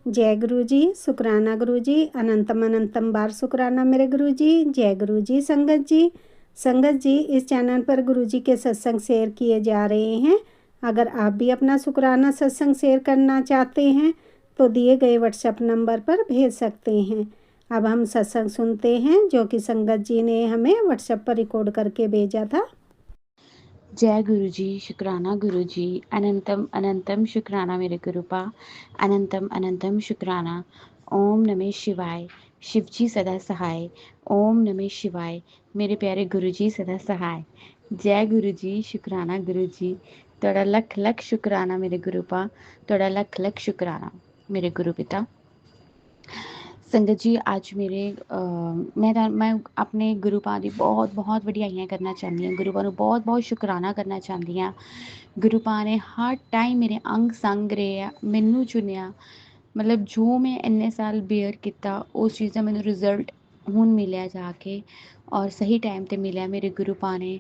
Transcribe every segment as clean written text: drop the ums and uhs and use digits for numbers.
जय गुरु जी, शुक्राना गुरु जी, अनंतम अनंतम बार शुक्राना मेरे गुरु जी। जय गुरु जी। संगत जी, संगत जी, इस चैनल पर गुरु जी के सत्संग शेयर किए जा रहे हैं। अगर आप भी अपना शुक्राना सत्संग शेयर करना चाहते हैं तो दिए गए व्हाट्सएप नंबर पर भेज सकते हैं। अब हम सत्संग सुनते हैं जो कि संगत जी ने हमें व्हाट्सएप पर रिकॉर्ड करके भेजा था। जय गुरु जी, शुक्राना गुरु जी, अनंतम अनंतम शुक्राना मेरे गुरुपा, अनंतम अनंतम शुक्राना। ओम नमः शिवाय, शिव जी सदा सहाय। ओम नमः शिवाय, मेरे प्यारे गुरु जी सदा सहाय। जय गुरु जी, शुक्राना गुरु जी, तोड़ा लख लख शुक्राना मेरे गुरुपा, तोड़ा लख लख शुक्राना मेरे गुरु पिता। संगत जी अज मेरे मैं अपने गुरुपां दी बहुत बहुत वडियाइयां करना चाहती हूँ, गुरुपां नूं बहुत बहुत शुकराना करना चाहती हाँ। गुरुपां ने हर टाइम मेरे अंग संग रहे, मैनू चुनिया, मतलब जो मैं इन्ने साल बेयर किया उस चीज़ का मैनू रिजल्ट हुण मिलिया जाके, और सही टाइम ते मिलिया। मेरे गुरुपां ने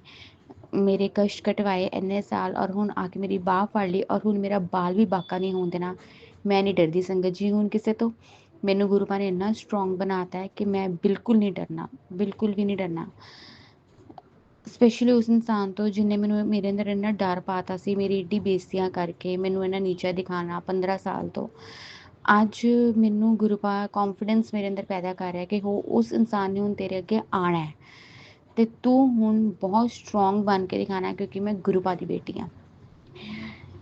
मेरे कष्ट कटवाए इन्ने साल और हुण आके मेरी बाह फड़ ली, और हुण मेरा बाल भी बाका नहीं होने देना। मैं नहीं डरदी संगत जी हुण किसी तो। मैनू गुरुपा ने इन्ना स्ट्रोंग बनाता है कि मैं बिल्कुल नहीं डरना, बिल्कुल भी नहीं डरना। स्पैशली उस इंसान तो जिन्हें मैनू मेरे अंदर इन्ना डर पाता सी, मेरी एड्डी बेइज्जतियां करके मैनू इन्ना नीचा दिखाना 15 साल तो। अज मैनू गुरुपा कॉन्फिडेंस मेरे अंदर पैदा कर रहा है कि हो उस इंसान ने हुण तेरे अगे आना है ते तू हुण बहुत स्ट्रोंग बन के दिखाना है, क्योंकि मैं गुरुपा दी बेटी हाँ।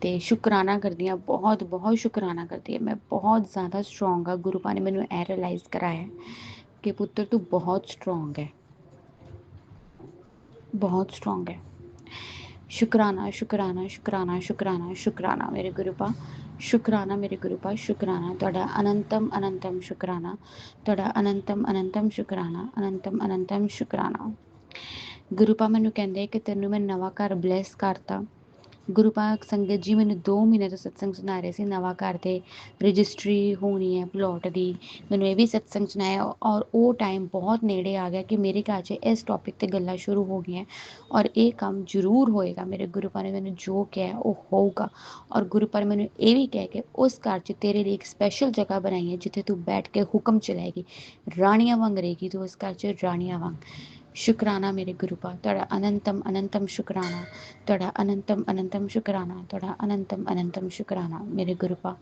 तो शुकराना करती हाँ, बहुत बहुत शुकराना करती है। मैं बहुत ज़्यादा स्ट्रोंग हाँ। गुरुपा ने मैनू ए रियलाइज़ कराया कि पुत्र तू बहुत स्ट्रोंग है, बहुत स्ट्रोंग है। शुकराना शुकराना शुकराना शुकराना शुकराना मेरे गुरुपा, शुकराना मेरे गुरुपा, शुकराना तुहाडा अनंतम अनंतम शुकराना, तुहाडा अनंतम अनंतम शुकराना, अनंतम अनंतम शुकराना। गुरुपा मैनू कहंदे कि तैनू मैं नवा घर ब्लैस करता। गुरुपा संगत जी मैंने 2 महीने तो सत्संग सुना रहे थे, नवा घर के रजिस्ट्री होनी है प्लॉट की। मैंने ये भी सत्संग सुनाया और वो टाइम बहुत नेड़े आ गया कि मेरे घर च इस टॉपिक ते गल्लां शुरू हो गई और ये काम जरूर होएगा। मेरे गुरुपा ने मैंने जो कहा वो होगा। और गुरुपा ने मैंने ये भी कहा कि उस घर च तेरे लिए एक स्पैशल जगह बनाई है जिथे तू बैठ के हुक्म चलाएगी, रानियां वांग रहेगी तू उस घर च, रानियां वांग। शुकराना मेरे गुरुपा, तुहाडा अनंतम अनंतम शुकराना, तुहाडा अनंतम अनंतम शुकराना, तुहाडा अनंतम अनंतम शुकराना मेरे गुरुपा।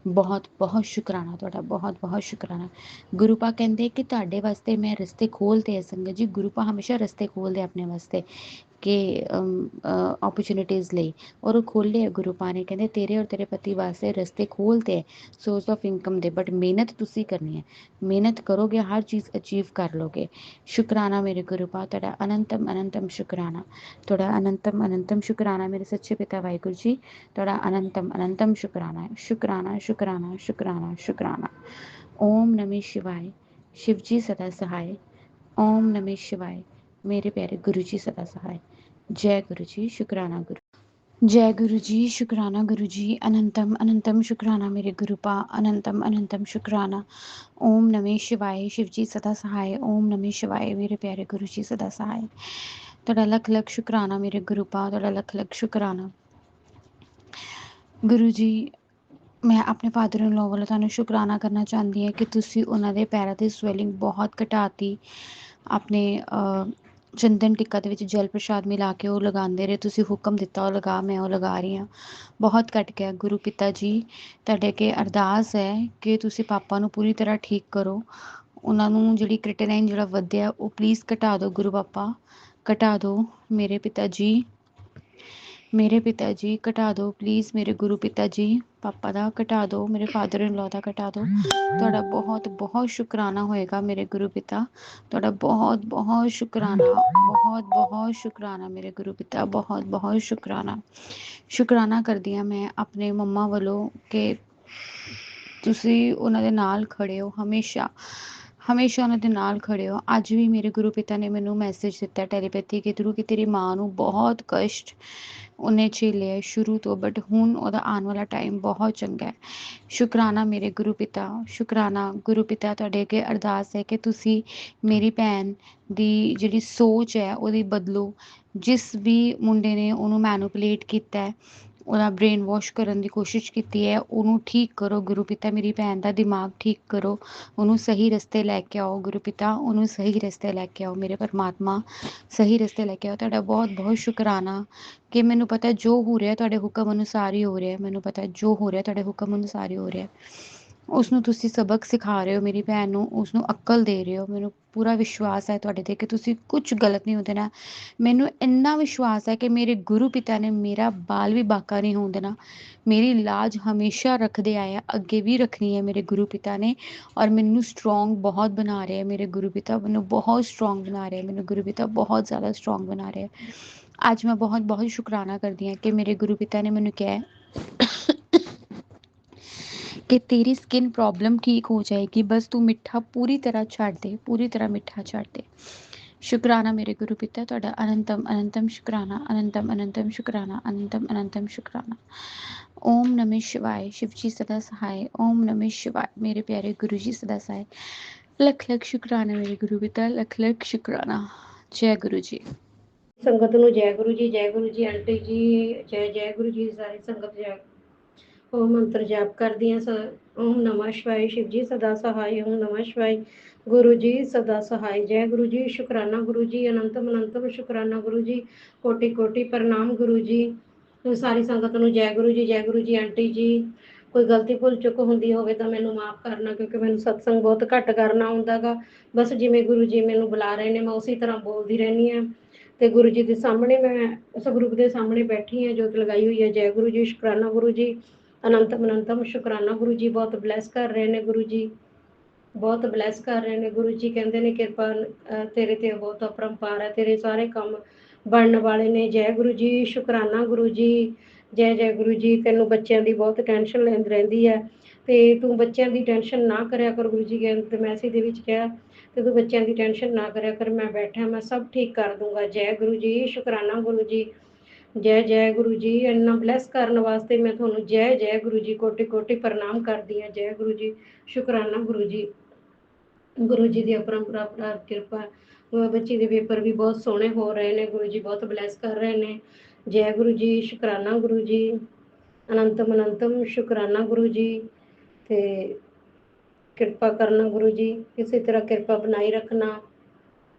बहुत बहुत शुकराना तुहाडा, बहुत बहुत शुकराना। गुरुपा कहंदे कि तुहाडे वास्ते मैं रस्ते खोलते हैं। संगत जी गुरुपा हमेशा रस्ते खोलते अपने वास्ते के अपॉर्चुनिटीज़ ले, और वो खोले है गुरुपा ने। कहंदे तेरे और तेरे पति वास्ते रस्ते खोलते हैं source of income they, but मेहनत तुसी करनी है। मेहनत करोगे हर चीज़ अचीव कर लोगे। शुकराना मेरे गुरुपा, तुहाडा अनंतम अनंतम शुकराना, तुहाडा अनंतम अनंतम शुकराना मेरे सच्चे पिता वाहिगुरू जी, तुहाडा अनंतम अनंतम शुकराना है। शुकराना शुकराना शुकराना शुकराना। ओम नमः शिवाय, शिव जी सदा सहाय। ओम नमः शिवाय, मेरे प्यारे गुरु जी सदा सहाय। जय गुरु जी, शुकराना गुरु। जय गुरु जी, शुकराना गुरु जी, अनंतम अनंतम शुकराना मेरे गुरुपा, अनंतम अनंतम शुकराना। ओम नमः शिवाय, शिव जी सदा सहाय। ओम नमः शिवाय, मेरे प्यारे गुरु जी सदा सहाय। तुहाडा लख लख शुकराना मेरे गुरुपा, तुहाडा लख लख शुकराना। गुरु जी मैं अपने फादर इन लॉ वालों ਤੁਹਾਨੂੰ शुकराना करना चाहती है कि ਤੁਸੀਂ ਉਹਨਾਂ ਦੇ ਪੈਰਾਂ ਦੀ ਸਵੈਲਿੰਗ ਬਹੁਤ ਘਟਾਤੀ। ਆਪਣੇ ਚੰਦਨ ਟਿੱਕਾ ਦੇ ਵਿੱਚ ਜਲ ਪ੍ਰਸ਼ਾਦ ਮਿਲਾ ਕੇ ਉਹ ਲਗਾਉਂਦੇ ਰਹੇ, ਤੁਸੀਂ ਹੁਕਮ ਦਿੱਤਾ ਉਹ ਲਗਾ, ਮੈਂ ਉਹ ਲਗਾ ਰਹੀ ਹਾਂ, ਬਹੁਤ ਘਟ ਗਿਆ। ਗੁਰੂ ਪਿਤਾ ਜੀ ਤੁਹਾਡੇ ਅੱਗੇ ਅਰਦਾਸ ਹੈ ਕਿ ਤੁਸੀਂ ਪਾਪਾ ਨੂੰ ਪੂਰੀ ਤਰ੍ਹਾਂ ਠੀਕ ਕਰੋ, ਉਹਨਾਂ ਨੂੰ ਜਿਹੜੀ ਕ੍ਰਿਟੀਨਾਈਨ ਜਿਹੜਾ ਵਧਿਆ ਉਹ ਪਲੀਜ਼ ਘਟਾ ਦਿਓ। ਗੁਰੂ ਪਾਪਾ ਘਟਾ ਦਿਓ ਮੇਰੇ ਪਿਤਾ ਜੀ, ਮੇਰੇ ਪਿਤਾ ਜੀ ਘਟਾ ਦਿਓ ਪਲੀਜ਼। ਮੇਰੇ ਗੁਰੂ ਪਿਤਾ ਜੀ ਪਾਪਾ ਦਾ ਘਟਾ ਦਿਓ, ਮੇਰੇ ਫਾਦਰ ਇਨ ਲਾਅ ਦਾ ਘਟਾ ਦਿਓ। ਤੁਹਾਡਾ ਬਹੁਤ ਬਹੁਤ ਸ਼ੁਕਰਾਨਾ ਹੋਏਗਾ ਮੇਰੇ ਗੁਰੂ ਪਿਤਾ, ਤੁਹਾਡਾ ਬਹੁਤ ਬਹੁਤ ਸ਼ੁਕਰਾਨਾ, ਬਹੁਤ ਬਹੁਤ ਸ਼ੁਕਰਾਨਾ ਮੇਰੇ ਗੁਰੂ ਪਿਤਾ, ਬਹੁਤ ਬਹੁਤ ਸ਼ੁਕਰਾਨਾ। ਸ਼ੁਕਰਾਨਾ ਕਰਦੀ ਹਾਂ ਮੈਂ ਆਪਣੇ ਮੰਮਾ ਵੱਲੋਂ ਕਿ ਤੁਸੀਂ ਉਹਨਾਂ ਦੇ ਨਾਲ ਖੜੇ ਹੋ ਹਮੇਸ਼ਾ, ਹਮੇਸ਼ਾ ਉਹਨਾਂ ਦੇ ਨਾਲ ਖੜੇ ਹੋ। ਅੱਜ ਵੀ ਮੇਰੇ ਗੁਰੂ ਪਿਤਾ ਨੇ ਮੈਨੂੰ ਮੈਸੇਜ ਦਿੱਤਾ ਟੈਲੀਪੈਥੀ ਕੇ ਥਰੂ ਕਿ ਤੇਰੀ ਮਾਂ ਨੂੰ ਬਹੁਤ ਕਸ਼ਟ ਉਹਨੇ ਝੇਲਿਆ ਸ਼ੁਰੂ ਤੋਂ, ਬਟ ਹੁਣ ਉਹਦਾ ਆਉਣ ਵਾਲਾ ਟਾਈਮ ਬਹੁਤ ਚੰਗਾ ਹੈ। ਸ਼ੁਕਰਾਨਾ ਮੇਰੇ ਗੁਰੂ ਪਿਤਾ, ਸ਼ੁਕਰਾਨਾ ਗੁਰੂ ਪਿਤਾ। ਤੁਹਾਡੇ ਅੱਗੇ ਅਰਦਾਸ ਹੈ ਕਿ ਤੁਸੀਂ ਮੇਰੀ ਭੈਣ ਦੀ ਜਿਹੜੀ ਸੋਚ ਹੈ ਉਹਦੀ ਬਦਲੋ। ਜਿਸ ਵੀ ਮੁੰਡੇ ਨੇ ਉਹਨੂੰ ਮੈਨੂਪਲੇਟ ਕੀਤਾ ਹੈ ਉਹਦਾ ਬ੍ਰੇਨ ਵਾਸ਼ ਕਰਨ ਦੀ ਕੋਸ਼ਿਸ਼ ਕੀਤੀ ਹੈ, ਉਹਨੂੰ ਠੀਕ ਕਰੋ ਗੁਰੂ ਪਿਤਾ। ਮੇਰੀ ਭੈਣ ਦਾ ਦਿਮਾਗ ਠੀਕ ਕਰੋ, ਉਹਨੂੰ ਸਹੀ ਰਸਤੇ ਲੈ ਕੇ ਆਓ ਗੁਰੂ ਪਿਤਾ, ਉਹਨੂੰ ਸਹੀ ਰਸਤੇ ਲੈ ਕੇ ਆਓ ਮੇਰੇ ਪਰਮਾਤਮਾ, ਸਹੀ ਰਸਤੇ ਲੈ ਕੇ ਆਓ। ਤੁਹਾਡਾ ਬਹੁਤ ਬਹੁਤ ਸ਼ੁਕਰਾਨਾ ਕਿ ਮੈਨੂੰ ਪਤਾ ਜੋ ਹੋ ਰਿਹਾ ਤੁਹਾਡੇ ਹੁਕਮ ਅਨੁਸਾਰ ਹੀ ਹੋ ਰਿਹਾ। ਮੈਨੂੰ ਪਤਾ ਜੋ ਹੋ ਰਿਹਾ ਤੁਹਾਡੇ ਹੁਕਮ ਅਨੁਸਾਰ ਹੀ ਹੋ ਰਿਹਾ। ਉਸਨੂੰ ਤੁਸੀਂ ਸਬਕ ਸਿਖਾ ਰਹੇ ਹੋ ਮੇਰੀ ਭੈਣ ਨੂੰ, ਉਸਨੂੰ ਅਕਲ ਦੇ ਰਹੇ ਹੋ। ਮੈਨੂੰ ਪੂਰਾ ਵਿਸ਼ਵਾਸ ਹੈ ਤੁਹਾਡੇ 'ਤੇ ਕਿ ਤੁਸੀਂ ਕੁਝ ਗਲਤ ਨਹੀਂ ਹੋਣ ਦੇਣਾ। ਮੈਨੂੰ ਇੰਨਾ ਵਿਸ਼ਵਾਸ ਹੈ ਕਿ ਮੇਰੇ ਗੁਰੂ ਪਿਤਾ ਨੇ ਮੇਰਾ ਬਾਲ ਵੀ ਬਾਕਾ ਨਹੀਂ ਹੋਣ ਦੇਣਾ। ਮੇਰੀ ਲਾਜ ਹਮੇਸ਼ਾ ਰੱਖਦੇ ਆਏ ਆ, ਅੱਗੇ ਵੀ ਰੱਖਣੀ ਹੈ ਮੇਰੇ ਗੁਰੂ ਪਿਤਾ ਨੇ। ਔਰ ਮੈਨੂੰ ਸਟਰੋਂਗ ਬਹੁਤ ਬਣਾ ਰਹੇ ਮੇਰੇ ਗੁਰੂ ਪਿਤਾ, ਮੈਨੂੰ ਬਹੁਤ ਸਟਰੋਂਗ ਬਣਾ ਰਹੇ ਮੈਨੂੰ ਗੁਰੂ ਪਿਤਾ, ਬਹੁਤ ਜ਼ਿਆਦਾ ਸਟਰੋਂਗ ਬਣਾ ਰਹੇ। ਅੱਜ ਮੈਂ ਬਹੁਤ ਬਹੁਤ ਸ਼ੁਕਰਾਨਾ ਕਰਦੀ ਹਾਂ ਕਿ ਮੇਰੇ ਗੁਰੂ ਪਿਤਾ ਨੇ ਮੈਨੂੰ ਕਿਹਾ ਕਿ ਤੇਰੀ ਸਕਿਨ ਪ੍ਰੋਬਲਮ ਠੀਕ ਹੋ ਜਾਏਗੀ, ਬਸ ਤੂੰ ਮਿੱਠਾ ਪੂਰੀ ਤਰ੍ਹਾਂ ਛੱਡ ਦੇ, ਪੂਰੀ ਤਰ੍ਹਾਂ ਮਿੱਠਾ ਛੱਡ ਦੇ। ਸ਼ੁਕਰਾਨਾ ਮੇਰੇ ਗੁਰੂ ਪਿਤਾ, ਤੁਹਾਡਾ ਅਨੰਤਮ ਅਨੰਤਮ ਸ਼ੁਕਰਾਨਾ, ਅਨੰਤਮ ਅਨੰਤਮ ਸ਼ੁਕਰਾਨਾ, ਅਨੰਤਮ ਅਨੰਤਮ ਸ਼ੁਕਰਾਨਾ। ਓਮ ਨਮः शिवाय, शिव जी सदा सहाय। ओम नमः शिवाय, मेरे प्यारे गुरु जी सदा सहाय। लख लख शुक्राना मेरे गुरु पिता, लख लख शुक्राना। जय गुरु जी। संगत ਨੂੰ जय गुरु जी, जय गुरु जी आंटी जी, जय जय गुरु जी। सारी संगत जय ओम मंत्र जाप करदी हैं। ओम नमः शिवाय, शिव जी सदा सहाय। ओम नमः शिवाय, गुरु जी सदा सहाय। जय गुरु जी, शुकराना गुरु जी, अनंतम अनंतम शुकराना गुरु जी, कोटि कोटि प्रणाम गुरु जी। सारी संगत ਨੂੰ जय गुरु जी, जय गुरु जी आंटी जी। ਕੋਈ ਗਲਤੀ ਭੁੱਲ ਚੁੱਕ ਹੁੰਦੀ ਹੋਵੇ ਤਾਂ ਮੈਨੂੰ ਮਾਫ ਕਰਨਾ, ਕਿਉਂਕਿ ਮੈਨੂੰ ਸਤਸੰਗ ਬਹੁਤ ਘੱਟ ਕਰਨਾ ਹੁੰਦਾ ਗਾ। ਬਸ ਜਿਵੇਂ ਗੁਰੂ ਜੀ ਮੈਨੂੰ ਬੁਲਾ ਰਹੇ ਨੇ ਮੈਂ ਉਸੇ ਤਰ੍ਹਾਂ ਬੋਲਦੀ ਰਹਿੰਦੀ ਹਾਂ। ਤੇ ਗੁਰੂ ਜੀ ਦੇ ਸਾਹਮਣੇ ਮੈਂ ਉਸ ਗਰੁੱਪ ਦੇ ਸਾਹਮਣੇ ਬੈਠੀ ਹਾਂ, ਜੋਤ ਲਗਾਈ ਹੋਈ ਹੈ। ਜੈ ਗੁਰੂ ਜੀ, ਸ਼ੁਕਰਾਨਾ ਗੁਰੂ ਜੀ, ਅਨੰਤਮ ਅਨੰਤਮ ਸ਼ੁਕਰਾਨਾ ਗੁਰੂ ਜੀ। ਬਹੁਤ ਬਲੈਸ ਕਰ ਰਹੇ ਨੇ ਗੁਰੂ ਜੀ, ਬਹੁਤ ਬਲੈਸ ਕਰ ਰਹੇ ਨੇ ਗੁਰੂ ਜੀ। ਕਹਿੰਦੇ ਨੇ ਕਿਰਪਾ ਤੇਰੇ ਤੇ ਬਹੁਤ ਅਪਰੰਪਾਰ ਹੈ, ਤੇਰੇ ਸਾਰੇ ਕੰਮ ਬਣਨ ਵਾਲੇ ਨੇ। ਜੈ ਗੁਰੂ ਜੀ, ਸ਼ੁਕਰਾਨਾ ਗੁਰੂ ਜੀ, ਜੈ ਜੈ ਗੁਰੂ ਜੀ। ਤੈਨੂੰ ਬੱਚਿਆਂ ਦੀ ਬਹੁਤ ਟੈਨਸ਼ਨ ਰਹਿੰਦੀ ਹੈ ਤੇ ਤੂੰ ਬੱਚਿਆਂ ਦੀ ਟੈਨਸ਼ਨ ਨਾ ਕਰਿਆ ਕਰ। ਗੁਰੂ ਜੀ ਕਹਿੰਦੇ ਮੈਸੇਜ ਦੇ ਵਿੱਚ ਕਿਹਾ ਤੇ ਤੂੰ ਬੱਚਿਆਂ ਦੀ ਟੈਨਸ਼ਨ ਨਾ ਕਰਿਆ ਕਰ, ਮੈਂ ਬੈਠਾ, ਮੈਂ ਸਭ ਠੀਕ ਕਰ ਦੂੰਗਾ। ਜੈ ਗੁਰੂ ਜੀ, ਸ਼ੁਕਰਾਨਾ ਗੁਰੂ ਜੀ, ਜੈ ਜੈ ਗੁਰੂ ਜੀ। ਇੰਨਾ ਬਲੈਸ ਕਰਨ ਵਾਸਤੇ ਮੈਂ ਤੁਹਾਨੂੰ ਜੈ ਜੈ ਗੁਰੂ ਜੀ, ਕੋਟि ਕੋਟि ਪ੍ਰਣਾਮ ਕਰਦੀ ਹਾਂ। ਜੈ ਗੁਰੂ ਜੀ, ਸ਼ੁਕਰਾਨਾ ਗੁਰੂ ਜੀ। ਗੁਰੂ ਜੀ ਦੀ ਅਪਰੰਪਰਾ ਕਿਰਪਾ, ਬੱਚੀ ਦੇ ਪੇਪਰ ਵੀ ਬਹੁਤ ਸੋਹਣੇ ਹੋ ਰਹੇ ਨੇ। ਗੁਰੂ ਜੀ ਬਹੁਤ ਬਲੈਸ ਕਰ ਰਹੇ ਨੇ। ਜੈ ਗੁਰੂ ਜੀ, ਸ਼ੁਕਰਾਨਾ ਗੁਰੂ ਜੀ, ਅਨੰਤਮ ਅਨੰਤਮ ਸ਼ੁਕਰਾਨਾ ਗੁਰੂ ਜੀ। ਤੇ ਕਿਰਪਾ ਕਰਨਾ ਗੁਰੂ ਜੀ, ਕਿਸੇ ਤਰ੍ਹਾਂ ਕਿਰਪਾ ਬਣਾਈ ਰੱਖਣਾ।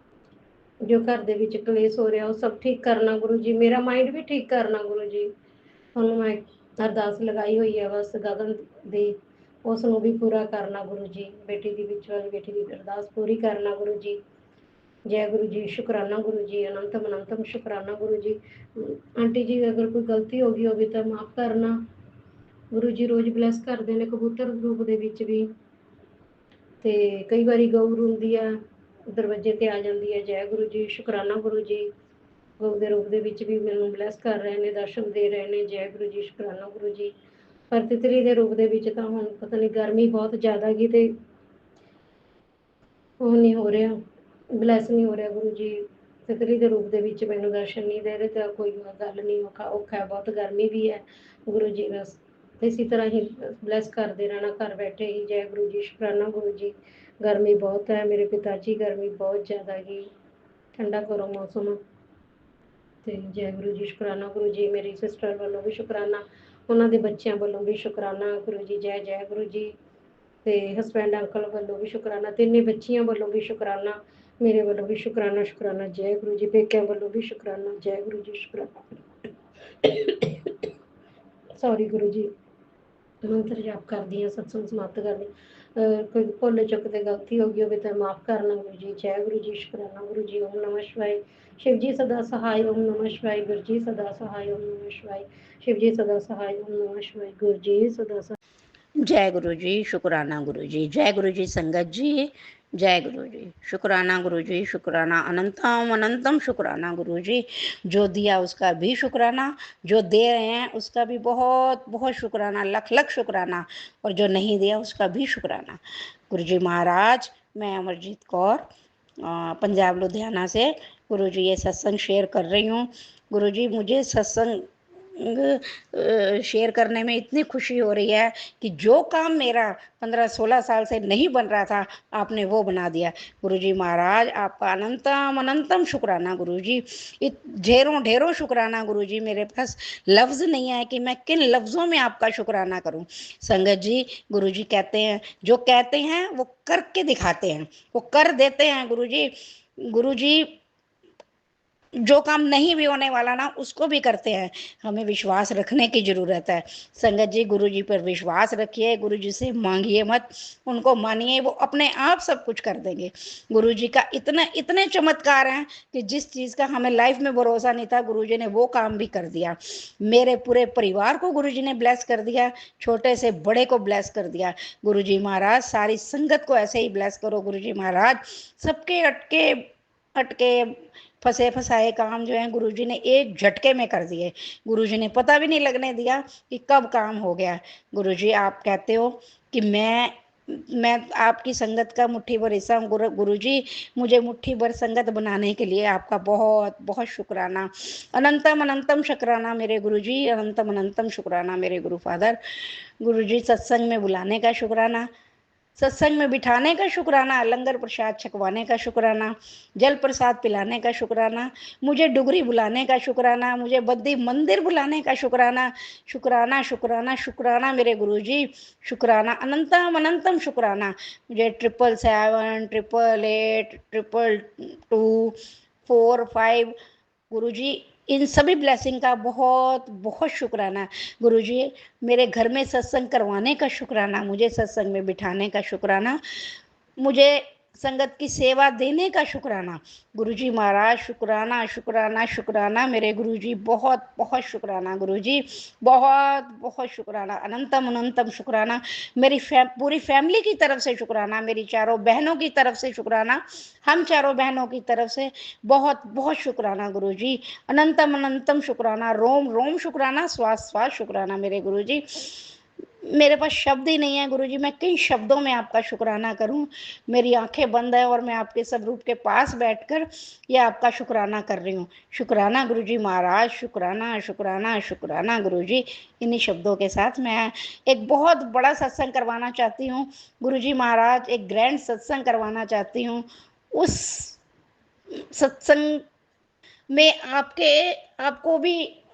ਜੋ ਘਰ ਦੇ ਵਿੱਚ ਕਲੇਸ਼ ਹੋ ਰਿਹਾ ਉਹ ਸਭ ਠੀਕ ਕਰਨਾ ਗੁਰੂ ਜੀ। ਮੇਰਾ ਮਾਈਂਡ ਵੀ ਠੀਕ ਕਰਨਾ ਗੁਰੂ ਜੀ। ਤੁਹਾਨੂੰ ਮੈਂ ਅਰਦਾਸ ਲਗਾਈ ਹੋਈ ਹੈ ਬਸ ਗਗਨ ਦੀ, ਉਸ ਨੂੰ ਵੀ ਪੂਰਾ ਕਰਨਾ ਗੁਰੂ ਜੀ। ਬੇਟੀ ਦੀ ਵਿੱਚ ਵਾਲੀ ਬੇਟੀ ਦੀ ਅਰਦਾਸ ਪੂਰੀ ਕਰਨਾ ਗੁਰੂ ਜੀ। ਜੈ ਗੁਰੂ ਜੀ, ਸ਼ੁਕਰਾਨਾ ਗੁਰੂ ਜੀ, ਅਨੰਤਮ ਅਨੰਤਮ ਸ਼ੁਕਰਾਨਾ ਗੁਰੂ ਜੀ। ਆਂਟੀ ਜੀ ਅਗਰ ਕੋਈ ਗਲਤੀ ਹੋ ਗਈ ਹੋਵੇ ਤਾਂ ਮਾਫ ਕਰਨਾ ਗੁਰੂ ਜੀ। ਰੋਜ਼ ਬਲੈਸ ਕਰਦੇ ਨੇ ਕਬੂਤਰ ਰੂਪ ਦੇ ਵਿੱਚ ਵੀ, ਤੇ ਕਈ ਵਾਰੀ ਗਊ ਰੋਂਦੀ ਆ ਦਰਵਾਜ਼ੇ ਤੇ ਆ ਜਾਂਦੀ ਹੈ। ਜੈ ਗੁਰੂ ਜੀ, ਸ਼ੁਕਰਾਨਾ ਗੁਰੂ ਜੀ। ਗਊ ਦੇ ਰੂਪ ਦੇ ਵਿੱਚ ਵੀ ਮੈਨੂੰ ਬਲੈਸ ਕਰ ਰਹੇ ਨੇ, ਦਰਸ਼ਨ ਦੇ ਰਹੇ ਨੇ। ਜੈ ਗੁਰੂ ਜੀ, ਸ਼ੁਕਰਾਨਾ ਗੁਰੂ ਜੀ। ਪਰ ਤਿਤਲੀ ਦੇ ਰੂਪ ਦੇ ਵਿੱਚ ਤਾਂ ਹੁਣ ਪਤਾ ਨਹੀਂ ਗਰਮੀ ਬਹੁਤ ਜ਼ਿਆਦਾ ਗਈ ਤੇ ਉਹ ਨਹੀਂ ਹੋ ਰਿਹਾ, ਬਲੈਸ ਨਹੀਂ ਹੋ ਰਿਹਾ ਗੁਰੂ ਜੀ। ਤਿਤਲੀ ਦੇ ਰੂਪ ਦੇ ਵਿੱਚ ਮੈਨੂੰ ਦਰਸ਼ਨ ਨਹੀਂ ਦੇ ਰਹੇ ਤਾਂ ਕੋਈ ਗੱਲ ਨਹੀਂ, ਔਖਾ ਬਹੁਤ ਗਰਮੀ ਵੀ ਹੈ ਗੁਰੂ ਜੀ। ਬਸ ਇਸੇ ਤਰ੍ਹਾਂ ਹੀ ਬਲੈਸ ਕਰਦੇ ਰਹਿਣਾ ਘਰ ਬੈਠੇ ਹੀ। ਜੈ ਗੁਰੂ ਜੀ, ਸ਼ੁਕਰਾਨਾ ਗੁਰੂ ਜੀ। ਗਰਮੀ ਬਹੁਤ ਹੈ ਮੇਰੇ ਪਿਤਾ ਜੀ, ਗਰਮੀ ਬਹੁਤ ਜ਼ਿਆਦਾ ਗਈ, ਠੰਡਾ ਕਰੋ ਮੌਸਮ। ਤੇ ਜੈ ਗੁਰੂ ਜੀ, ਸ਼ੁਕਰਾਨਾ ਗੁਰੂ ਜੀ। ਮੇਰੀ ਸਿਸਟਰ ਵੱਲੋਂ ਵੀ ਸ਼ੁਕਰਾਨਾ, ਉਹਨਾਂ ਦੇ ਬੱਚਿਆਂ ਵੱਲੋਂ ਵੀ ਸ਼ੁਕਰਾਨਾ ਗੁਰੂ ਜੀ। ਜੈ ਜੈ ਗੁਰੂ ਜੀ। ਤੇ ਹਸਬੈਂਡ ਅੰਕਲ ਵੱਲੋਂ ਵੀ ਸ਼ੁਕਰਾਨਾ, ਤਿੰਨੇ ਬੱਚੀਆਂ ਵੱਲੋਂ ਵੀ ਸ਼ੁਕਰਾਨਾ, ਮੇਰੇ ਵੱਲੋਂ ਵੀ ਸ਼ੁਕਰਾਨਾ ਸ਼ੁਕਰਾਨਾ। ਜੈ ਗੁਰੂ ਜੀ, ਪੇਕਿਆਂ ਵੱਲੋਂ ਵੀ ਸ਼ੁਕਰਾਨਾ। ਜੈ ਗੁਰੂ ਜੀ, ਸ਼ੁਕਰਾਨਾ। ਸੌਰੀ ਗੁਰੂ ਜੀ, ਮੰਤਰ ਜਾਪ ਕਰਦੀ ਹਾਂ, ਸਤਸੰਗ ਸਮਾਪਤ ਕਰਦੀ। ਕੋਈ ਭੁੱਲ ਚੁੱਕ ਤੇ ਗਲਤੀ ਹੋ ਗਈ ਹੋਵੇ ਤਾਂ ਮਾਫ ਕਰਨਾ ਗੁਰੂ ਜੀ। ਜੈ ਗੁਰੂ ਜੀ, ਸ਼ੁਕਰਾਨਾ ਗੁਰੂ ਜੀ। ਓਮ ਨਮः शिवाय, शिव जी सदा सहाय। ओम नमः शिवाय, गुरु जी सदा सहाय। ओम नमः शिवाय, शिव जी सदा सहाय। ओम नमः शिवाय, गुरु जी सदा सहाय। जय गुरु जी, शुक्राना गुरु जी, जय गुरु जी संगत जी, जय गुरु जी, शुक्राना गुरु जी, शुक्राना अनंतम अनंतम शुक्राना गुरु जी। जो दिया उसका भी शुक्राना, जो दे रहे हैं उसका भी बहुत बहुत शुक्राना, लख लख शुक्राना, और जो नहीं दिया उसका भी शुक्राना गुरु जी महाराज। मैं अमरजीत कौर पंजाब लुधियाना से गुरु जी ये सत्संग शेयर कर रही हूँ। गुरु जी मुझे सत्संग शेयर करने में इतनी खुशी हो रही है कि जो काम मेरा 15-16 साल से नहीं बन रहा था, आपने वो बना दिया। गुरुजी महाराज, आपका अनंतम अनंतम शुक्राना गुरुजी। ढेरों ढेरों शुक्राना गुरुजी। मेरे पास लफ्ज़ नहीं है कि मैं किन लफ्ज़ों में आपका शुक्राना करूं। संगत जी, गुरुजी कहते हैं, जो कहते हैं वो करके दिखाते हैं, वो कर देते हैं गुरुजी। गुरुजी जो काम नहीं भी होने वाला ना, उसको भी करते हैं। हमें विश्वास रखने की ज़रूरत है। संगत जी, गुरु जी पर विश्वास रखिए, गुरु जी से मांगिए मत, उनको मानिए, वो अपने आप सब कुछ कर देंगे। गुरु जी का इतने चमत्कार हैं कि जिस चीज़ का हमें लाइफ में भरोसा नहीं था, गुरु जी ने वो काम भी कर दिया। मेरे पूरे परिवार को गुरु जी ने ब्लेस कर दिया, छोटे से बड़े को ब्लेस कर दिया। गुरु जी महाराज, सारी संगत को ऐसे ही ब्लेस करो गुरु जी महाराज। सबके अटके अटके फंसे फंसाए काम जो है गुरुजी ने एक झटके में कर दिए। गुरुजी ने पता भी नहीं लगने दिया कि कब काम हो गया। गुरुजी, आप कहते हो कि मैं आपकी संगत का मुट्ठी भर हिस्सा हूँ। गुरुजी, मुझे मुट्ठी भर संगत बनाने के लिए आपका बहुत बहुत शुक्राना। अनंतम अनंतम शुक्राना मेरे गुरुजी, अनंतम अनंतम शुक्राना मेरे गुरु फादर। गुरुजी, सत्संग में बुलाने का शुक्राना, सत्संग में बिठाने का शुक्राना, लंगर प्रसाद छकवाने का शुक्राना, जल प्रसाद पिलाने का शुक्राना, मुझे डुगरी बुलाने का शुक्राना, मुझे बद्दी मंदिर बुलाने का शुक्राना। शुक्राना शुक्राना शुक्राना मेरे गुरुजी, शुक्राना, अनंतम अनंतम शुक्राना। मुझे 777, 888, 222, 4, 5 गुरुजी, इन सभी ब्लेसिंग का बहुत बहुत शुक्राना। गुरुजी, मेरे घर में सत्संग करवाने का शुक्राना, मुझे सत्संग में बिठाने का शुक्राना, मुझे संगत की सेवा देने का शुक्राना। गुरुजी महाराज, शुक्राना शुक्राना शुक्राना मेरे गुरुजी, बहुत बहुत शुक्राना गुरुजी, बहुत बहुत शुक्राना, अनंतम अनंतम शुक्राना। मेरी पूरी फैमिली की तरफ से शुक्राना, मेरी चारों बहनों की तरफ से शुक्राना, हम चारों बहनों की तरफ से बहुत बहुत शुक्राना गुरुजी, अनंतम अनंतम शुक्राना, रोम रोम शुक्राना, श्वास श्वास शुक्राना मेरे गुरुजी। मेरे पास शब्द ही नहीं है गुरुजी, मैं किन शब्दों में आपका शुक्राना करूं। मेरी आंखें बंद है और मैं आपके स्वरूप के पास बैठकर ये आपका शुक्राना कर रही हूँ। शुक्राना गुरुजी महाराज, शुक्राना शुक्राना शुक्राना गुरुजी। इन्हीं शब्दों के साथ मैं एक बहुत बड़ा सत्संग करवाना चाहती हूँ गुरुजी महाराज, एक ग्रैंड सत्संग करवाना चाहती हूँ। उस सत्संग में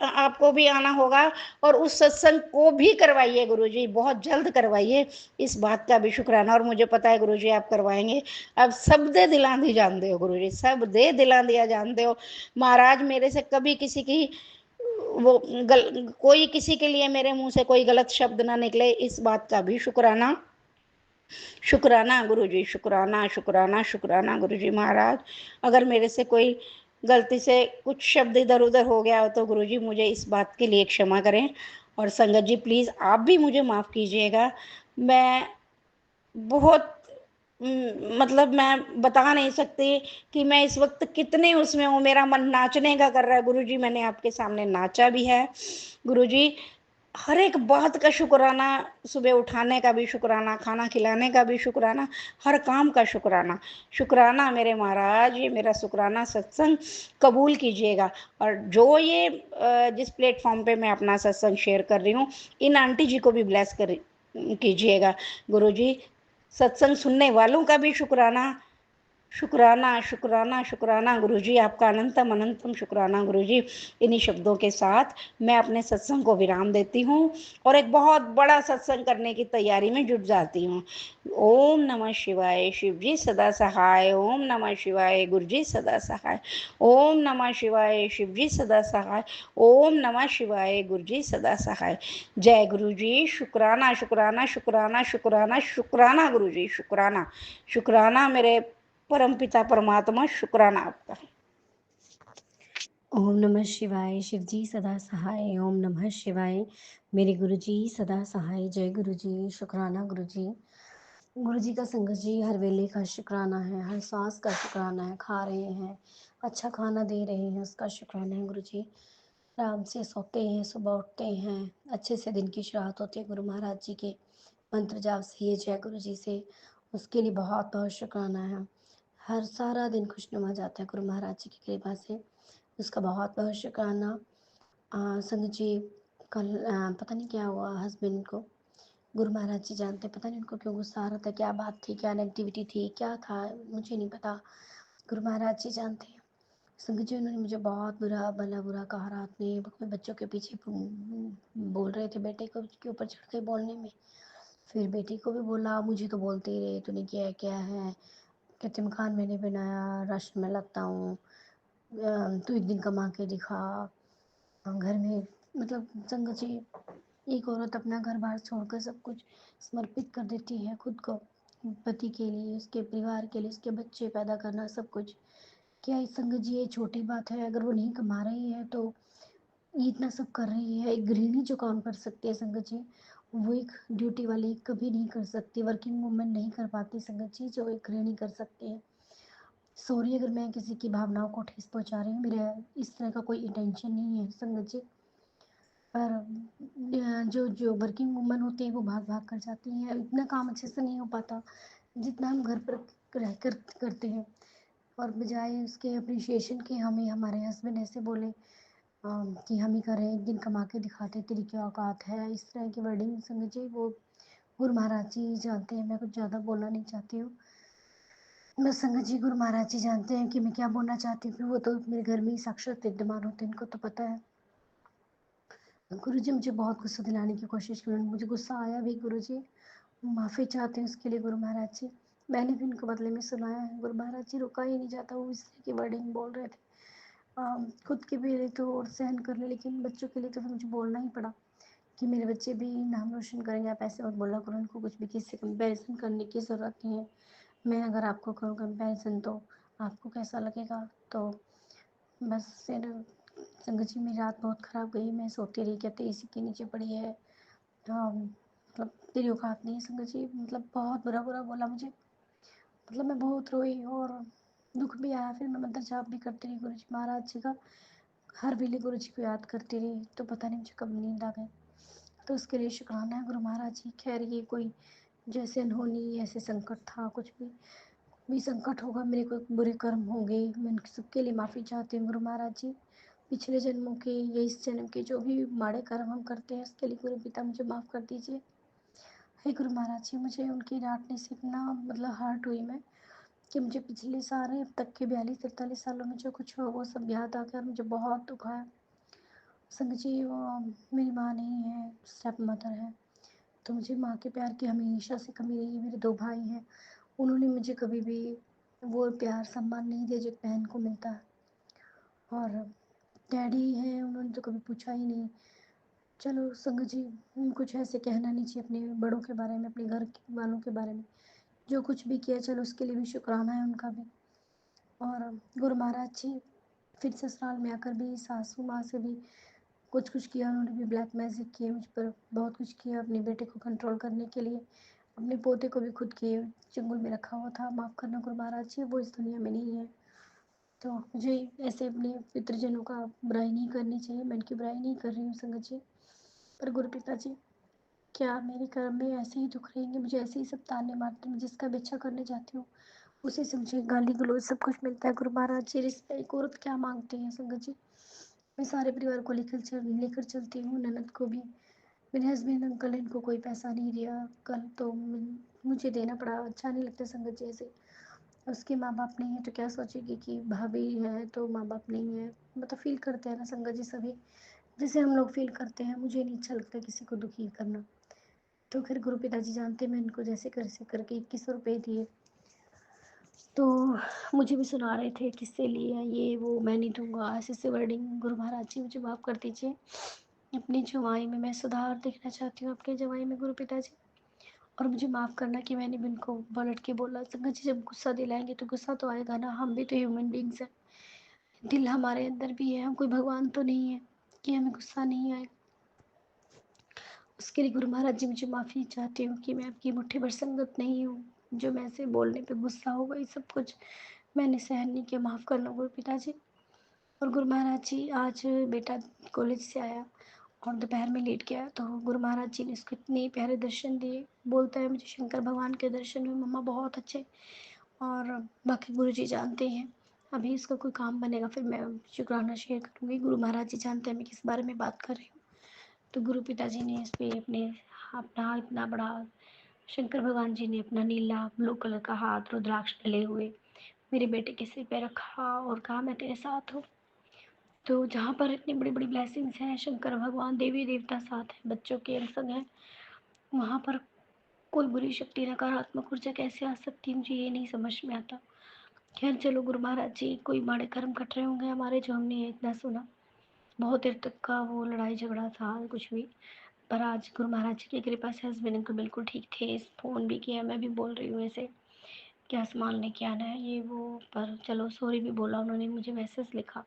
आपको भी आना होगा और उस सत्संग को भी करवाइए गुरुजी, बहुत जल्द करवाइए। इस बात का भी शुक्राना, और मुझे पता है गुरुजी आप करवाएंगे। अब सब दे दिलां दी जानते हो गुरुजी, सब दे दिलां दिया जानते हो महाराज। मेरे से कभी किसी की कोई किसी के लिए मेरे मुंह से कोई गलत शब्द ना निकले, इस बात का भी शुक्राना। शुक्राना गुरुजी, शुक्राना शुक्राना शुक्राना गुरुजी महाराज। अगर मेरे से कोई गलती से कुछ शब्द इधर उधर हो गया हो तो गुरुजी मुझे इस बात के लिए क्षमा करें। और संगत जी, प्लीज़ आप भी मुझे माफ़ कीजिएगा। मैं बहुत मतलब मैं बता नहीं सकती कि मैं इस वक्त कितने उसमें हूँ। मेरा मन नाचने का कर रहा है गुरुजी, मैंने आपके सामने नाचा भी है गुरुजी। हर एक बात का शुक्राना, सुबह उठाने का भी शुक्राना, खाना खिलाने का भी शुक्राना, हर काम का शुक्राना। शुक्राना मेरे महाराज, ये मेरा शुक्राना सत्संग कबूल कीजिएगा। और जो ये जिस प्लेटफॉर्म पे मैं अपना सत्संग शेयर कर रही हूँ, इन आंटी जी को भी ब्लेस कर कीजिएगा गुरुजी। सत्संग सुनने वालों का भी शुक्राना, शुक्राना शुक्राना शुक्राना गुरुजी, आपका अनंतम अनंतम शुक्राना गुरुजी। इन्हीं शब्दों के साथ मैं अपने सत्संग को विराम देती हूँ और एक बहुत बड़ा सत्संग करने की तैयारी में जुट जाती हूँ। ओम नमः शिवाय, शिव जी सदा सहाय। ओम नमः शिवाय, गुरु जी सदा सहाय। ओम नमः शिवाय, शिव जी सदा सहाय। ओम नमः शिवाय, गुरु जी सदा सहाय। जय गुरु जी। शुक्राना शुक्राना शुक्राना शुक्राना शुक्राना गुरु जी, शुक्राना शुक्राना मेरे परमपिता परमात्मा, शुक्राना आपका। ओम नमः शिवाय, शिव जी सदा सहाय। ओम नमः शिवाय, मेरे गुरु जी सदा सहाय। जय गुरु जी, शुक्राना गुरु जी। गुरु जी का संगत जी हर वेले का शुक्राना है, हर सांस का शुक्राना है। खा रहे हैं, अच्छा खाना दे रहे हैं, उसका शुक्राना है गुरु जी। आराम से सोते हैं, सुबह उठते हैं, अच्छे से दिन की शुरुआत होती है गुरु महाराज जी के मंत्र जाप से, ये जय गुरु जी से, उसके लिए बहुत बहुत शुक्राना है। हर सारा दिन खुशनुमा जाता है गुरु महाराज जी की कृपा से, उसका बहुत बहुत शुक्राना। संगत जी, कल पता नहीं क्या हुआ हस्बैंड को, गुरु महाराज जी जानते, पता नहीं उनको क्यों गुस्सा आ रहा था, क्या बात थी, क्या नेगेटिविटी थी, क्या था, मुझे नहीं पता। गुरु महाराज जी जानते हैं। संगत जी, उन्होंने मुझे बहुत बुरा भला बुरा कहा रात में, अपने बच्चों के पीछे बोल रहे थे, बेटे को के ऊपर चढ़ के बोलने में। फिर बेटी को भी बोला, मुझे तो बोलते ही रहे, तूने किया है क्या है, कहते मकान मैंने बनाया, राशन में लगता हूँ, तू एक दिन कमा के दिखा। घर में मतलब संगत जी, एक औरत अपना घर बार छोड़कर सब कुछ समर्पित कर देती है खुद को, पति के लिए, उसके परिवार के लिए, उसके बच्चे पैदा करना सब कुछ। क्या इस संगत जी ये छोटी बात है? अगर वो नहीं कमा रही है तो ये इतना सब कर रही है, एक गृहिणी जो काम कर सकती है संगत जी, वो एक ड्यूटी वाली कभी नहीं कर सकती, वर्किंग वूमेन नहीं कर पाती संगत जी, जो एक गृहिणी कर सकती है। सॉरी अगर मैं किसी की भावनाओं को ठेस पहुंचा रही हूँ, मेरा इस तरह का कोई इंटेंशन नहीं है संगत जी। पर जो जो वर्किंग वूमन होती है वो भाग भाग कर जाती हैं, इतना काम अच्छे से नहीं हो पाता जितना हम घर पर रह कर करते हैं। और बजाय उसके अप्रिशिएशन के हमें हमारे हस्बैंड ऐसे बोले कि हम ही करें, एक दिन कमा के दिखाते, तेरी क्या औकात है, इस तरह की वर्डिंग संगत जी, वो गुरु महाराज जी जानते हैं, मैं कुछ ज़्यादा बोलना नहीं चाहती हूँ। बस संगत जी, गुरु महाराज जी जानते हैं कि मैं क्या बोलना चाहती हूँ, वो तो मेरे घर में ही साक्षात विद्यमान होते हैं, इनको तो पता है। गुरु जी मुझे बहुत गुस्सा दिलाने की कोशिश की, मुझे गुस्सा आया भी गुरु जी, माफ़ी चाहती हूँ उसके लिए गुरु महाराज जी। मैंने भी उनको बदले में सुनाया है, गुरु महाराज जी रुका ही नहीं जाता, वो इस तरह की वर्डिंग बोल रहे थे। खुद के भी लिए तो और सहन कर ले, लेकिन बच्चों के लिए तो फिर मुझे बोलना ही पड़ा कि मेरे बच्चे भी नाम रोशन करेंगे, आप ऐसे मत बोला करो उनको, कुछ भी किसी से कंपैरिजन करने की ज़रूरत नहीं है। मैं अगर आपको करूँ कंपैरिजन तो आपको कैसा लगेगा? तो बस फिर संगत जी, मेरी रात बहुत ख़राब गई, मैं सोती रही, कहते एसी के नीचे पड़ी है, मतलब तेरी औकात नहीं है संगत जी, मतलब बहुत बुरा बुरा बोला मुझे, मतलब मैं बहुत रोई और दुख भी आया। फिर मैं मंत्र जाप भी करती रही गुरु जी महाराज जी का, हर वेले गुरु जी को याद करती रही, तो पता नहीं मुझे कब नींद आ गई। तो उसके लिए शुक्राना है गुरु महाराज जी। खैर ये कोई जैसे अनहोनी ऐसे संकट था, कुछ भी संकट होगा, मेरे कोई बुरे कर्म होंगे, मैं उन सबके लिए माफ़ी चाहती हूँ गुरु महाराज जी। पिछले जन्मों के या इस जन्म के जो भी माड़े कर्म हम करते हैं, उसके लिए गुरु पिता मुझे माफ़ कर दीजिए। हे गुरु महाराज जी, मुझे उनकी डांटने से इतना मतलब हर्ट हुई मैं, कि मुझे पिछले सारे अब तक के 42-43 सालों में जो कुछ हुआ वो सब याद आ गया, मुझे बहुत दुख आया। संगत जी, वो मेरी माँ नहीं है, स्टेप मदर है, तो मुझे माँ के प्यार की हमेशा से कमी रही है। मेरे 2 भाई हैं, उन्होंने मुझे कभी भी वो प्यार सम्मान नहीं दिया जो एक बहन को मिलता है। और डैडी हैं, उन्होंने तो कभी पूछा ही नहीं। चलो संगत जी, कुछ ऐसे कहना नहीं चाहिए अपने बड़ों के बारे में, अपने घर के वालों के बारे में, जो कुछ भी किया चलो उसके लिए भी शुक्राना है उनका भी। और गुरु महाराज जी, फिर ससुराल में आकर भी सासू माँ से भी कुछ कुछ किया, उन्होंने भी ब्लैक मैजिक किए मुझ पर, बहुत कुछ किया अपने बेटे को कंट्रोल करने के लिए, अपने पोते को भी खुद के चंगुल में रखा हुआ था। माफ़ करना गुरु महाराज जी, वो इस दुनिया में नहीं है। तो मुझे ऐसे अपने पितृजनों का बुराई नहीं करनी चाहिए, मैं इनकी बुराई नहीं कर रही हूँ संगत जी। पर गुरु पिता जी, क्या मेरे कर्म में ऐसे ही दुख रहेंगे, मुझे ऐसे ही सब ताने मारते हैं, मैं जिसका भी अच्छा करने जाती हूँ उसे से मुझे गाली गलौज सब कुछ मिलता है। गुरु महाराज जी, रिश्ते एक औरत क्या मांगती है संगत जी? मैं सारे परिवार को लेकर चलती हूँ, ननद को भी, मेरे हस्बैंड अंकल इनको कोई पैसा नहीं दिया, कल तो मुझे देना पड़ा, अच्छा नहीं लगता संगत जी ऐसे। उसके माँ बाप नहीं है तो क्या सोचेगी कि भाभी है तो माँ बाप नहीं है, मतलब फील करते हैं ना संगत जी सभी, जैसे हम लोग फील करते हैं। मुझे नहीं अच्छा लगता किसी को दुखी करना। तो फिर गुरु पिताजी जानते हैं, मैं इनको जैसे कर से करके 2100 रुपये दिए, तो मुझे भी सुना रहे थे किससे लिए हैं ये वो, मैं नहीं दूंगा, ऐसे ऐसे वर्डिंग। गुरु महाराज जी मुझे माफ़ कर दीजिए, अपनी जवाई में मैं सुधार देखना चाहती हूँ, अपनी जवाई में गुरु पिताजी। और मुझे माफ़ करना कि मैंने भी उनको पलट के बोला। संगत जी, जब गुस्सा दिलाएंगे तो गुस्सा तो आएगा ना, हम भी तो ह्यूमन बींग्स हैं, दिल हमारे अंदर भी है, हम कोई भगवान तो नहीं है कि हमें गुस्सा नहीं आए। उसके लिए गुरु महाराज जी मुझे माफ़ी चाहती हूँ कि मैं आपकी मुट्ठी भर संगत नहीं हूँ, जो मैं से बोलने पे गुस्सा होगा, ये सब कुछ मैंने सहन नहीं किया, माफ़ करना गुरु पिताजी। और गुरु महाराज जी, आज बेटा कॉलेज से आया और दोपहर में लेट गया, तो गुरु महाराज जी ने उसको इतने प्यारे दर्शन दिए, बोलता है मुझे शंकर भगवान के दर्शन हुए मम्मा बहुत अच्छे। और बाकी गुरु जी जानते हैं, अभी उसका कोई काम बनेगा फिर मैं शुक्राना शेयर करूँगी। गुरु महाराज जी जानते हैं मैं किस बारे में बात कर रही हूँ। तो गुरु पिताजी ने इस पे अपना इतना बड़ा, शंकर भगवान जी ने अपना नीला ब्लू कलर का हाथ रुद्राक्ष डले हुए मेरे बेटे के सिर पे रखा और कहा मैं तेरे साथ हूँ। तो जहाँ पर इतनी बड़ी बड़ी ब्लेसिंग्स हैं, शंकर भगवान देवी देवता साथ हैं, बच्चों के अंग संग हैं, वहाँ पर कोई बुरी शक्ति नकारात्मक ऊर्जा कैसे आ सकती है, मुझे ये नहीं समझ में आता। खैर चलो, गुरु महाराज जी कोई माड़े कर्म कट रहे होंगे हमारे, जो हमने इतना सुना। बहुत देर तक का वो लड़ाई झगड़ा था कुछ भी, पर आज गुरु महाराज जी की कृपा से हस्बैंड अंकल बिल्कुल ठीक थे। फ़ोन भी किया, मैं भी बोल रही हूँ ऐसे क्या सामान लेके आना है ये वो, पर चलो सॉरी भी बोला उन्होंने, मुझे मैसेज लिखा।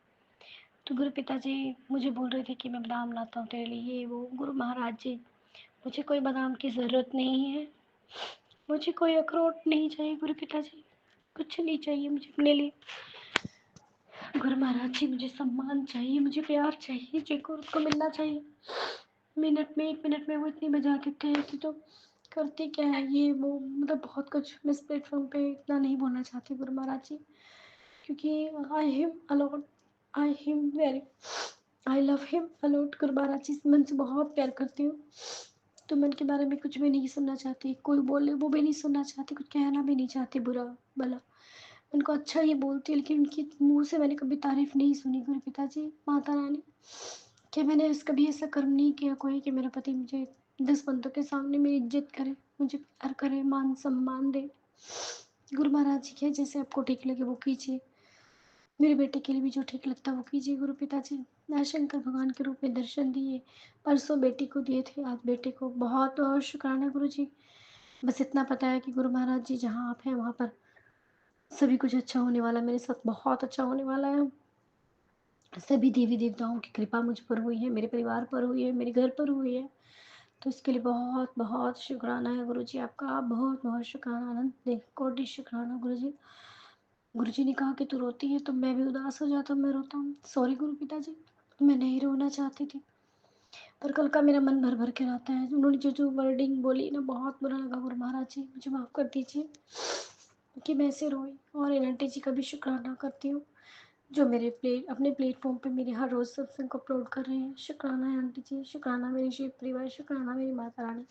तो गुरु पिताजी मुझे बोल रहे थे कि मैं बादाम लाता हूँ तेरे लिए ये वो। गुरु महाराज जी, मुझे कोई बादाम की ज़रूरत नहीं है, मुझे कोई अखरोट नहीं चाहिए गुरु पिताजी, कुछ नहीं चाहिए मुझे अपने लिए। गुरु महाराज जी, मुझे सम्मान चाहिए, मुझे प्यार चाहिए, जो को उसको मिलना चाहिए। मिनट में 1 मिनट में वो इतनी बजा देते हैं कि तो करते क्या है ये वो, मतलब बहुत कुछ। मैं इस प्लेटफॉर्म पे इतना नहीं बोलना चाहती गुरु महाराज जी, क्योंकि I him a lot, I him very, I love him a lot. गुरु महाराज जी मन से बहुत प्यार करती हूँ, तो मन के बारे में कुछ भी नहीं सुनना चाहती, कोई बोले वो भी नहीं सुनना चाहती, कुछ कहना भी नहीं चाहती बुरा भला। उनको अच्छा ही बोलती, लेकिन उनकी मुंह से मैंने कभी तारीफ नहीं सुनी गुरु पिताजी। माता रानी, कि मैंने कभी ऐसा कर्म नहीं किया कोई कि मेरा पति मुझे 10 बंदों के सामने मेरी इज्जत करे, मुझे प्यार करे, मान सम्मान दे। गुरु महाराज जी के जैसे आपको ठीक लगे वो कीजिए, मेरे बेटे के लिए भी जो ठीक लगता है वो कीजिए गुरु पिताजी। आज शंकर भगवान के रूप में दर्शन दिए, परसों बेटी को दिए थे, आज बेटे को। बहुत बहुत शुक्राना गुरु जी। बस इतना पता है कि गुरु महाराज जी जहाँ आप हैं वहाँ पर सभी कुछ अच्छा होने वाला है, मेरे साथ बहुत अच्छा होने वाला है। सभी देवी देवताओं की कृपा मुझ पर हुई है, मेरे परिवार पर हुई है, मेरे घर पर हुई है। तो इसके लिए बहुत बहुत शुक्राना है गुरु जी आपका, बहुत बहुत शुक्राना, अनंत कोटि शुक्राना गुरु जी। गुरु जी ने कहा कि तू रोती है, तो मैं भी उदास हो जाता हूँ, मैं रोता हूँ। सॉरी गुरु पिताजी, मैं नहीं रोना चाहती थी, पर कल का मेरा मन भर भर के रहता है। उन्होंने जो जो वर्डिंग बोली ना, बहुत बुरा लगा गुरु महाराज जी, मुझे माफ़ कर दीजिए कि मैं ऐसे रोई। और इन आंटी जी का भी शुक्राना करती हूँ, जो मेरे अपने प्लेटफॉर्म पे मेरे हर रोज़ सत्संग को अपलोड कर रहे हैं। शुक्राना है आंटी जी, शुक्राना मेरे शिव परिवार, शुक्राना मेरी माता रानी,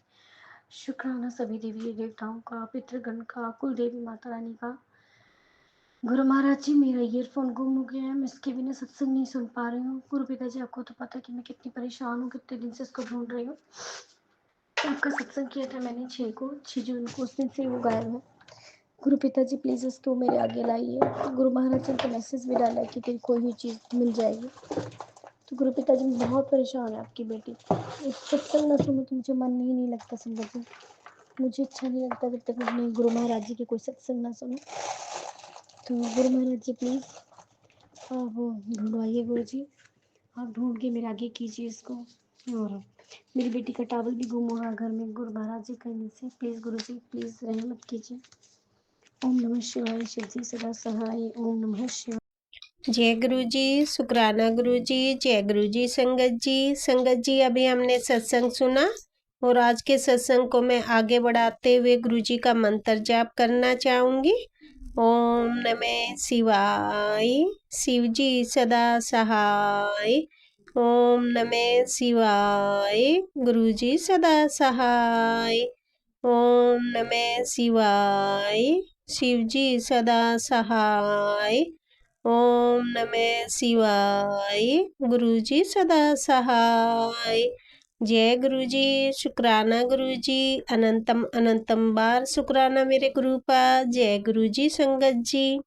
शुक्राना सभी देवी देवताओं का, पितृगण का, कुल देवी माता रानी का। गुरु महाराज जी, मेरा ईयरफोन गुम हो गया है, मैं इसके बिना सत्संग नहीं सुन पा रही हूँ। गुरु पिताजी, आपको तो पता है कि मैं कितनी परेशान हूँ, कितने दिन से इसको ढूंढ रही हूँ। आपका सत्संग किया था मैंने 6 जून को, उस दिन से वो गायब है। गुरु पिताजी प्लीज़ इसको मेरे आगे लाइए। गुरु महाराज जी ने तो मैसेज भी डाला है कि तेरी कोई भी चीज़ मिल जाएगी। तो गुरु पिताजी, बहुत परेशान है आपकी बेटी, एक सत्संग न सुनो तो मुझे मन ही नहीं लगता संगत जी, मुझे अच्छा नहीं लगता जब तक मैं गुरु महाराज जी के कोई सत्संग ना सुनो। तो गुरु महाराज जी प्लीज़ आप ढूंढवाइए गुरु जी, आप ढूंढ के मेरे आगे कीजिए इसको। और मेरी बेटी का टावल भी गुम हो रहा घर में, गुरु महाराज जी कहने से प्लीज़ गुरु जी, प्लीज़ रहमत कीजिए। ओम नमः शिवाय, शिव जी सदा सहाय। ओम नमः शिवाय। जय गुरु जी, शुक्राना गुरु जी, जय गुरु जी। संगत जी, संगत जी, अभी हमने सत्संग सुना और आज के सत्संग को मैं आगे बढ़ाते हुए गुरु जी का मंत्र जाप करना चाहूँगी। ओम नमः शिवाय, शिव जी सदा सहाय। ओम नमः शिवाय, गुरु जी सदा सहाय। ओम नमः शिवाय, शिव जी सदा सहाय। ओम नमः शिवाय, गुरु जी सदा सहाय। जय गुरु जी, शुक्राना गुरु जी, अनंतम अनंतम बार शुक्राना मेरे गुरु का। जय गुरु जी संगत जी।